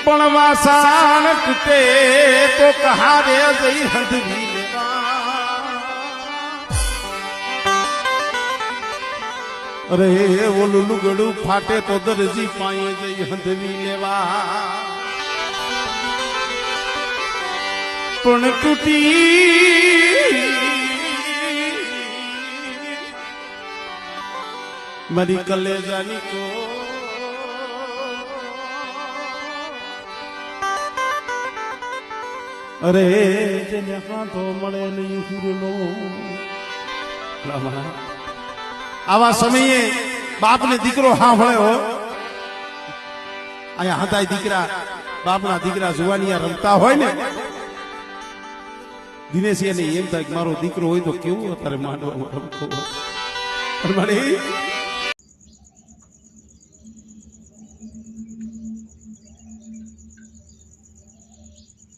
પણ વાસાણ તૂટે તો કહારે જઈ હંધવી લેવા અરે ઓલું લુગડું ફાટે તો દરજી પાયે જઈ હંધવી લેવા પણ તૂટી મારી કલેજાની કો અરે જેને હાથો મળે નહીં હુરલો આવા સમયે બાપને દીકરો સાંભળે હો અહીંયા હતા દીકરા બાપના દીકરા જુવાનિયા રમતા હોય ને દિનેશ એને એમ થાય કે મારો દીકરો હોય તો કેવું અત્યારે માંડવામાં રમતો હોય